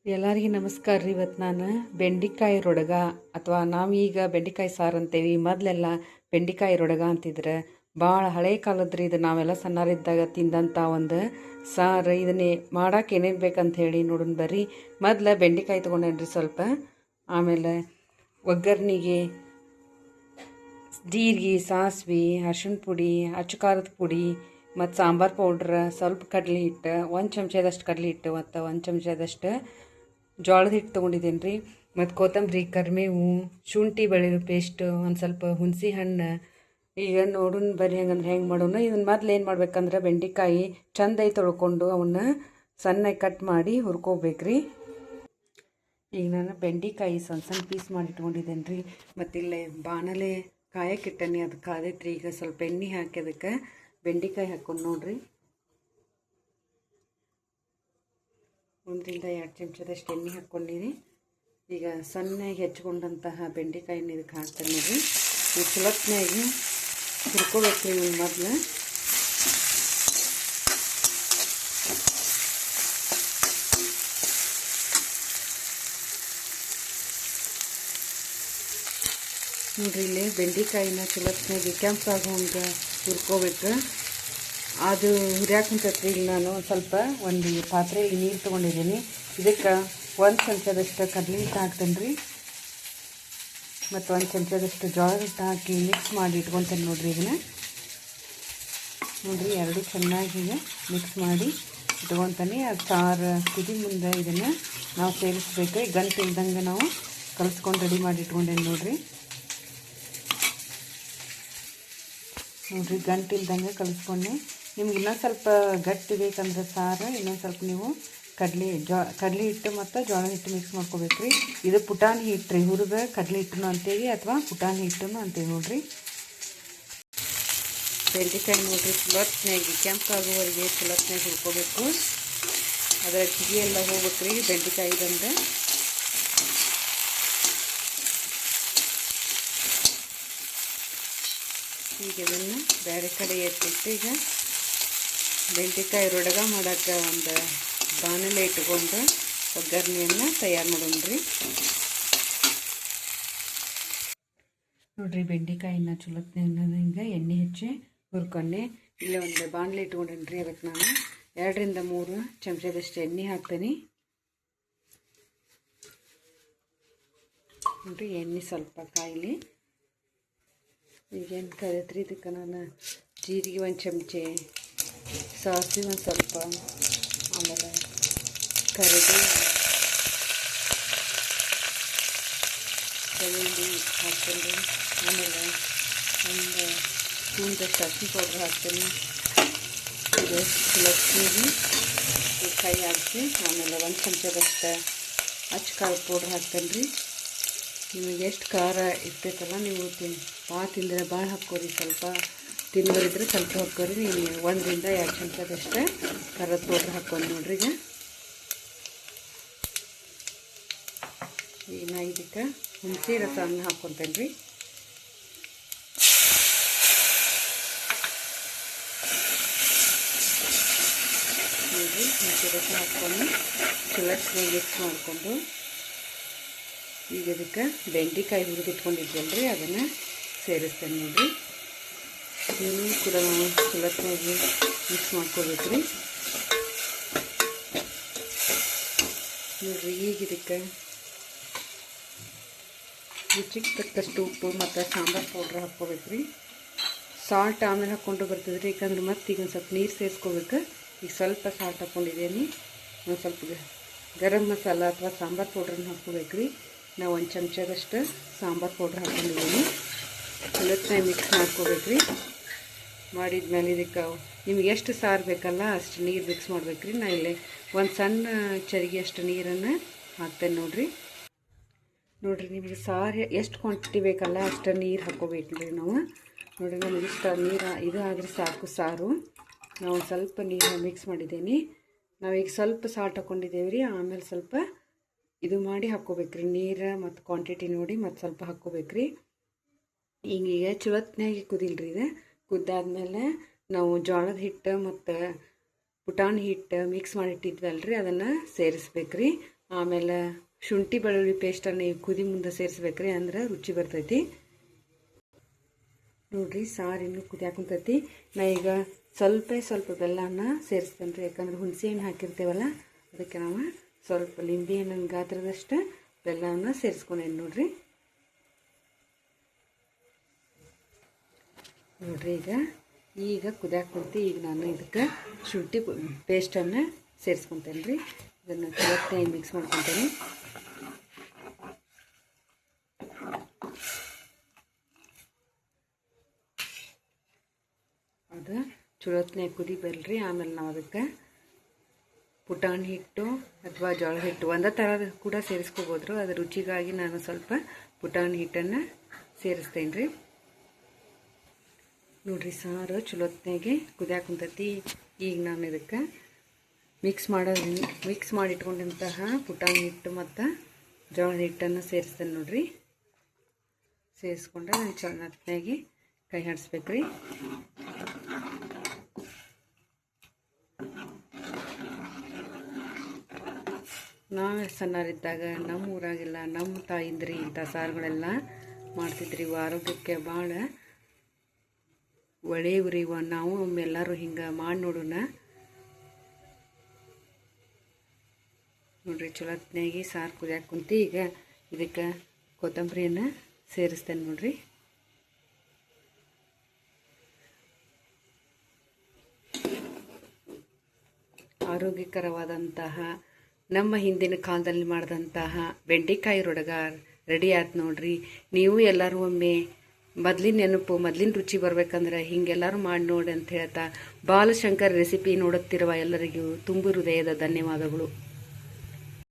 ಎಲ್ಲರಿಗೂ ನಮಸ್ಕಾರ ರೀ. ಇವತ್ತು ನಾನು ಬೆಂಡೆಕಾಯಿ ರೊಡಗ ಅಥವಾ ನಾವೀಗ ಬೆಂಡೆಕಾಯಿ ಸಾರು ಅಂತೇವಿ. ಮೊದಲೆಲ್ಲ ಬೆಂಡೆಕಾಯಿ ರೊಡಗ ಅಂತಿದ್ರೆ ಭಾಳ ಹಳೆ ಕಾಲದ್ರಿ. ಇದು ನಾವೆಲ್ಲ ಸಣ್ಣರಿದ್ದಾಗ ತಿಂದಂಥ ಒಂದು ಸಾರು. ಇದನ್ನೇ ಮಾಡೋಕೆ ಏನೇನು ಬೇಕಂತ ಹೇಳಿ ನೋಡೋಣ ಬರ್ರಿ. ಮೊದಲು ಬೆಂಡೆಕಾಯಿ ತೊಗೊಂಡೇನ್ರಿ ಸ್ವಲ್ಪ. ಆಮೇಲೆ ಒಗ್ಗರ್ನಿಗೆ ಜೀರಿಗೆ, ಸಾಸಿವೆ, ಅರ್ಶಿಣ ಪುಡಿ, ಅಚ್ಚು ಖಾರದ ಪುಡಿ ಮತ್ತು ಸಾಂಬಾರು ಪೌಡ್ರ್, ಸ್ವಲ್ಪ ಕಡಲೆ ಹಿಟ್ಟು, 1 ಚಮಚದಷ್ಟು ಕಡಲೆ ಹಿಟ್ಟು ಮತ್ತು 1 ಚಮಚದಷ್ಟು ಜೋಳದ ಹಿಟ್ಟು ತೊಗೊಂಡಿದ್ದೇನೆ ರೀ. ಮತ್ತು ಕೊತ್ತಂಬರಿ, ಕರಿಬೇವು, ಶುಂಠಿ ಬೆಳ್ಳುಳ್ಳಿ ಪೇಸ್ಟ್, ಒಂದು ಸ್ವಲ್ಪ ಹುಣಸೆ ಹಣ್ಣು. ಈಗ ನೋಡೋಣ ಬರ್ರಿ ಹೆಂಗಂದ್ರೆ ಹೆಂಗೆ ಮಾಡೋಣ. ಇದನ್ನು ಮೊದಲು ಏನು ಮಾಡ್ಬೇಕಂದ್ರೆ ಬೆಂಡೆಕಾಯಿ ಚೆಂದಾಗಿ ತೊಳ್ಕೊಂಡು ಅವನ್ನ ಸಣ್ಣಗೆ ಕಟ್ ಮಾಡಿ ಹುರ್ಕೋಬೇಕ್ರಿ. ಈಗ ನಾನು ಬೆಂಡೆಕಾಯಿ ಸಣ್ಣ ಸಣ್ಣ ಪೀಸ್ ಮಾಡಿ ಇಟ್ಕೊಂಡಿದ್ದೇನೆ ರೀ. ಮತ್ತು ಇಲ್ಲೇ ಬಾಣಲೆ ಕಾಯಕ್ಕೆ ಇಟ್ಟನಿ, ಅದು ಕಾದೈತ್ರಿ. ಈಗ ಸ್ವಲ್ಪ ಎಣ್ಣೆ ಹಾಕಿ ಅದಕ್ಕೆ ಬೆಂಡೆಕಾಯಿ ಹಾಕ್ಕೊಂಡು ನೋಡ್ರಿ. 1 ರಿಂದ 2 ಚಮಚದಷ್ಟು ಎಣ್ಣೆ ಹಾಕ್ಕೊಂಡಿರಿ. ಈಗ ಸಣ್ಣಗೆ ಹೆಚ್ಕೊಂಡಂತಹ ಬೆಂಡೆಕಾಯಿನ ಇದಕ್ಕೆ ಹಾಕ್ತಾರೆ ನೋಡ್ರಿ. ನೀವು ಚಲೋತ್ನಾಗಿ ಹುರ್ಕೋಬೇಕ್ರಿ. ನೀವು ಮೊದಲು ನೋಡ್ರಿ, ಇಲ್ಲಿ ಬೆಂಡೆಕಾಯಿನ ಚಲೋತ್ನಾಗಿ ಕೆಂಪಾಗೋಂಗೆ ಹುರ್ಕೋಬೇಕು. ಅದು ಹುರಿಯಾಕೆ ಕುಂತೈತ್ರಿ. ಈಗ ನಾನು ಸ್ವಲ್ಪ ಒಂದು ಪಾತ್ರೆಯಲ್ಲಿ ನೀರು ತೊಗೊಂಡಿದ್ದೀನಿ. ಇದಕ್ಕೆ 1 ಚಮಚದಷ್ಟು ಕಡಲೆ ಹಿಟ್ಟು ಹಾಕ್ತೇನೆ ರೀ. ಮತ್ತು 1 ಚಮಚದಷ್ಟು ಜೋಳದ ಹಿಟ್ಟು ಹಾಕಿ ಮಿಕ್ಸ್ ಮಾಡಿ ಇಟ್ಕೊತೇನೆ ನೋಡ್ರಿ. ಇದನ್ನು ನೋಡಿರಿ, ಎರಡು ಚೆನ್ನಾಗಿ ಮಿಕ್ಸ್ ಮಾಡಿ ಇಟ್ಕೊತಾನೆ. ಅದು ಸಾರು ಕುದಿ ಮುಂದೆ ಇದನ್ನು ನಾವು ಸೇರಿಸ್ಬೇಕು. ಗಂಟು ಇಲ್ದಂಗೆ ನಾವು ಕಲಿಸ್ಕೊಂಡು ರೆಡಿ ಮಾಡಿ ಇಟ್ಕೊಂಡೇನೆ ನೋಡ್ರಿ. ನೋಡಿರಿ, ಗಂಟು ಇಲ್ದಂಗೆ ಕಲಿಸ್ಕೊಂಡೆ. ನಿಮ್ಗೆ ಇನ್ನೊಂದು ಸ್ವಲ್ಪ ಗಟ್ಟಿ ಬೇಕಂದ್ರೆ ಸಾರು, ಇನ್ನೊಂದು ಸ್ವಲ್ಪ ನೀವು ಕಡಲೆ ಹಿಟ್ಟು ಮತ್ತು ಜೋಳದ ಹಿಟ್ಟು ಮಿಕ್ಸ್ ಮಾಡ್ಕೋಬೇಕು ರೀ. ಇದು ಪುಟಾಣಿ ಹಿಟ್ಟು ರೀ. ಹುರಿದ ಕಡಲೆ ಹಿಟ್ಟನ್ನು ಅಂತೇವಿ ಅಥವಾ ಪುಟಾಣಿ ಹಿಟ್ಟನ್ನು ಅಂತೇವಿ ನೋಡ್ರಿ. ಬೆಂಡೆಕಾಯಿ ನೋಡ್ರಿ, ಚಲೋತ್ನಾಗಿ ಕೆಂಪಾಗುವವರೆಗೆ ಚಲೋತ್ನಾಗಿ ಹುರ್ಕೋಬೇಕು. ಅದರ ಜಿಗಿ ಎಲ್ಲ ಹೋಗ್ಬೇಕು ರೀ ಬೆಂಡೆಕಾಯಿದಂದು. ಈಗ ಇದನ್ನು ಬೇರೆ ಕಡೆ ಎತ್ತಿಟ್ಟು ಈಗ ಬೆಂಡೆಕಾಯಿ ರೊಡಗ ಮಾಡೋಕ್ಕೆ ಒಂದು ಬಾಣಲೆ ಇಟ್ಕೊಂಡು ಒಗ್ಗರಣೆಯನ್ನು ತಯಾರು ಮಾಡೋಣ ರೀ. ನೋಡಿರಿ, ಬೆಂಡೆಕಾಯಿನ ಚಲೋತ್ನಾಗ ಹಿಂಗೆ ಎಣ್ಣೆ ಹಚ್ಚಿ ಹುರ್ಕೊಂಡೆ. ಇಲ್ಲೇ ಒಂದು ಬಾಣಲೆ ಇಟ್ಕೊಂಡೇನಿ ರೀ. ಅದಕ್ಕೆ ನಾನು 2 ರಿಂದ 3 ಚಮಚದಷ್ಟು ಎಣ್ಣೆ ಹಾಕ್ತೀನಿ ನೋಡಿರಿ. ಎಣ್ಣೆ ಸ್ವಲ್ಪ ಕಾಯಿಲಿ. ಈಗೇನು ಕರಿತ್ರಿ, ಇದಕ್ಕೆ ನಾನು ಜೀರಿಗೆ 1 ಚಮಚೆ, ಸಾಸಿವೆ ಒಂದು ಸ್ವಲ್ಪ, ಆಮೇಲೆ ಕರಿಬೇವು, ಬೆಳ್ಳುಳ್ಳಿ ಹಾಕ್ತೀನಿ. ಆಮೇಲೆ ಒಂದು ಸ್ಪೂನ್ದಷ್ಟು ಅಕ್ಕಿ ಪೌಡ್ರ್ ಹಾಕ್ತೀನಿ. ಇದು ಚಲೋತ್ನಾಗಿ ಕೈ ಹಾಕಿ ಆಮೇಲೆ 1 ಚಮಚದಷ್ಟು ಅಚ್ಚ ಖಾರದ ಪೌಡ್ರ್ ಹಾಕ್ತೇನೆ ರೀ. ನಿಮಗೆ ಎಷ್ಟು ಖಾರ ಇರ್ತೈತಲ್ಲ, ನೀವು ಭಾಳ ತಿಂದರೆ ಭಾಳ ಹಾಕ್ಕೋರಿ. ಸ್ವಲ್ಪ ತಿನ್ನೋರಿದ್ರೆ ಸ್ವಲ್ಪ ಹಾಕ್ಕೋರಿ. ನೀವು 1 ರಿಂದ 2 ಚಮಚದಷ್ಟು ಖಾರದ ಪೌಡ್ರ್ ಹಾಕ್ಕೊಂಡು ನೋಡ್ರಿ. ಈಗ ನಾ ಇದಕ್ಕೆ ಹುಣಸೆ ರಸವನ್ನು ಹಾಕ್ಕೊತೇನೆ ರೀ. ನೋಡಿರಿ, ಹುಣಸೆ ರಸ ಹಾಕ್ಕೊಂಡು ಚಲೋತ್ನಾಗಿ ಮಿಕ್ಸ್ ಮಾಡಿಕೊಂಡು ಈಗ ಇದಕ್ಕೆ ಬೆಂಡೆಕಾಯಿ ಹುರಿದಿಟ್ಕೊಂಡಿದ್ವಲ್ರಿ ಅದನ್ನು ಸೇರಿಸ್ತೇನೆ ನೋಡಿರಿ. ಇನ್ನೂ ಕೂಡ ನಾವು ಚಲೋತ್ನಾಗಿ ಮಿಕ್ಸ್ ಮಾಡ್ಕೋಬೇಕು ರೀ. ನೋಡಿರಿ, ಈಗ ಇದಕ್ಕೆ ರುಚಿಗೆ ತಕ್ಕಷ್ಟು ಉಪ್ಪು ಮತ್ತು ಸಾಂಬಾರು ಪೌಡ್ರ್ ಹಾಕ್ಕೋಬೇಕು ರೀ. ಸಾಲ್ಟ್ ಆಮೇಲೆ ಹಾಕ್ಕೊಂಡು ಬರ್ತದೆ ರೀ. ಯಾಕಂದ್ರೆ ಮತ್ತೆ ಈಗ ಒಂದು ಸ್ವಲ್ಪ ನೀರು ಸೇರಿಸ್ಕೋಬೇಕು. ಈಗ ಸ್ವಲ್ಪ ಸಾಲ್ಟ್ ಹಾಕ್ಕೊಂಡಿದ್ದೀನಿ. ಒಂದು ಸ್ವಲ್ಪ ಗರಂ ಮಸಾಲ ಅಥವಾ ಸಾಂಬಾರು ಪೌಡ್ರನ್ನ ಹಾಕ್ಕೋಬೇಕು ರೀ. ನಾವು 1 ಚಮಚದಷ್ಟು ಸಾಂಬಾರು ಪೌಡ್ರ್ ಹಾಕ್ಕೊಂಡಿದ್ದೀನಿ. ಚಲೋತ್ನಾಗಿ ಮಿಕ್ಸ್ ಮಾಡ್ಕೋಬೇಕು ರೀ. ಮಾಡಿದ್ಮೇಲೆ ಇದಕ್ಕೆ ನಿಮ್ಗೆ ಎಷ್ಟು ಸಾರು ಬೇಕಲ್ಲ ಅಷ್ಟು ನೀರು ಮಿಕ್ಸ್ ಮಾಡ್ಬೇಕು ರೀ. ನಾ ಇಲ್ಲಿ ಒಂದು ಸಣ್ಣ ಚರಿಗೆ ಅಷ್ಟು ನೀರನ್ನು ಹಾಕ್ತೇನೆ ನೋಡಿರಿ. ನೋಡಿರಿ, ನಿಮಗೆ ಸಾರು ಎಷ್ಟು ಕ್ವಾಂಟಿಟಿ ಬೇಕಲ್ಲ ಅಷ್ಟು ನೀರು ಹಾಕ್ಕೋಬೇಕು ರೀ ನಾವು. ನೋಡಿರಿ, ನಮಗೆ ಇಷ್ಟ ನೀರು ಇದು ಆದರೆ ಸಾಕು ಸಾರು. ನಾವು ಸ್ವಲ್ಪ ನೀರು ಮಿಕ್ಸ್ ಮಾಡಿದ್ದೀನಿ. ನಾವೀಗ ಸ್ವಲ್ಪ ಸಾಲ್ಟ್ ಹಾಕ್ಕೊಂಡಿದ್ದೇವೆ ರೀ. ಆಮೇಲೆ ಸ್ವಲ್ಪ ಇದು ಮಾಡಿ ಹಾಕ್ಕೋಬೇಕ್ರಿ ನೀರು ಮತ್ತು ಕ್ವಾಂಟಿಟಿ ನೋಡಿ ಮತ್ತು ಸ್ವಲ್ಪ ಹಾಕ್ಕೋಬೇಕ್ರಿ. ಈಗ ಚಲೋತ್ನಾಗಿ ಕುದಿಲ್ರಿ. ಇದು ಕುದ್ದಾದ್ಮೇಲೆ ನಾವು ಜೋಳದ ಹಿಟ್ಟು ಮತ್ತು ಪುಟಾಣಿ ಹಿಟ್ಟು ಮಿಕ್ಸ್ ಮಾಡಿಟ್ಟಿದ್ವಲ್ರಿ ಅದನ್ನು ಸೇರಿಸ್ಬೇಕ್ರಿ. ಆಮೇಲೆ ಶುಂಠಿ ಬೆಳ್ಳುಳ್ಳಿ ಪೇಸ್ಟನ್ನು ಈ ಕುದಿ ಮುಂದೆ ಸೇರಿಸ್ಬೇಕ್ರಿ, ಅಂದ್ರೆ ರುಚಿ ಬರ್ತೈತಿ. ನೋಡಿರಿ ಸಾರು ಇನ್ನೂ ಕುದಿಯಾಕ ಕುಂತೈತಿ. ನಾ ಈಗ ಸ್ವಲ್ಪ ಬೆಲ್ಲನ ಸೇರಿಸ್ತೇನೆ ರೀ, ಯಾಕಂದ್ರೆ ಹುಣಸೆ ಹಣ್ಣು ಹಾಕಿರ್ತೇವಲ್ಲ, ಅದಕ್ಕೆ ನಾವು ಸ್ವಲ್ಪ ಲಿಂಬೆ ಹಣ್ಣಿನ ಗಾತ್ರದಷ್ಟು ಬೆಲ್ಲವನ್ನು ಸೇರಿಸ್ಕೊಂಡೇನು ನೋಡಿರಿ. ನೋಡಿರಿ ಈಗ ಕುದಿಯಾಕ ಕುಂತು ಈಗ ನಾನು ಇದಕ್ಕೆ ಶುಂಠಿ ಪೇಸ್ಟನ್ನು ಸೇರಿಸ್ಕೊತೇನೆ ರೀ. ಇದನ್ನು ಚಲೋತ್ನಾಗಿ ಮಿಕ್ಸ್ ಮಾಡ್ಕೊತೇನೆ. ಅದು ಚಲೋತ್ನಾಗಿ ಕುದಿ ಬರಲ್ರಿ. ಆಮೇಲೆ ನಾವು ಅದಕ್ಕೆ ಪುಟಾಣಿ ಹಿಟ್ಟು ಅಥವಾ ಜೋಳ ಹಿಟ್ಟು ಒಂದೇ ಥರ ಕೂಡ ಸೇರಿಸ್ಕೋಬೋದ್ರು. ಅದರ ರುಚಿಗಾಗಿ ನಾನು ಸ್ವಲ್ಪ ಪುಟಾಣಿ ಹಿಟ್ಟನ್ನು ಸೇರಿಸ್ತೇನೆ ರೀ. ನೋಡಿರಿ ಸಾರು ಚಲೋತ್ನಾಗೆ ಕುದಿಯಾಕ ಕುಂತೈತಿ. ಈಗ ನಾನು ಇದಕ್ಕೆ ಮಿಕ್ಸ್ ಮಾಡಿ ಇಟ್ಕೊಂಡಂತಹ ಪುಟಾಣಿ ಹಿಟ್ಟು ಮತ್ತು ಜೋಳದ ಹಿಟ್ಟನ್ನು ಸೇರಿಸ್ತೇನೆ ನೋಡಿರಿ. ಸೇರಿಸ್ಕೊಂಡ್ರೆ ನಾನು ಚಲೋತ್ನಾಗಿ ಕೈ ಆಡಿಸ್ಬೇಕ್ರಿ. ನಾವೇ ಸಣ್ಣರಿದ್ದಾಗ ನಮ್ಮ ಊರಾಗೆಲ್ಲ ನಮ್ಮ ತಾಯಿಂದ್ರಿ ಇಂಥ ಸಾರುಗಳೆಲ್ಲ ಮಾಡ್ತಿದ್ರಿ. ಇವು ಆರೋಗ್ಯಕ್ಕೆ ಭಾಳ ಒಳ್ಳೆಯವ್ರಿ. ನಾವು ಒಮ್ಮೆಲ್ಲರೂ ಹಿಂಗೆ ಮಾಡಿ ನೋಡೋಣ. ನೋಡಿರಿ ಚಲೋತ್ನಾಗಿ ಸಾರು ಕುದಿಯಾಕ ಕುಂತು ಈಗ ಇದಕ್ಕೆ ಕೊತ್ತಂಬರಿಯನ್ನು ಸೇರಿಸ್ತೇನೆ ನೋಡಿರಿ. ಆರೋಗ್ಯಕರವಾದಂತಹ ನಮ್ಮ ಹಿಂದಿನ ಕಾಲದಲ್ಲಿ ಮಾಡಿದಂತಹ ಬೆಂಡೆಕಾಯಿ ರೊಡಗ ರೆಡಿ ಆಯ್ತು ನೋಡಿರಿ. ನೀವು ಎಲ್ಲರೂ ಒಮ್ಮೆ ಮೊದಲಿನ ನೆನಪು ಮೊದಲಿನ ರುಚಿ ಬರ್ಬೇಕಂದ್ರೆ ಹಿಂಗೆಲ್ಲರೂ ಮಾಡಿ ನೋಡಿ ಅಂತ ಹೇಳ್ತಾ ಬಾಲಶಂಕರ್ ರೆಸಿಪಿ ನೋಡುತ್ತಿರುವ ಎಲ್ಲರಿಗೂ ತುಂಬು ಹೃದಯದ ಧನ್ಯವಾದಗಳು.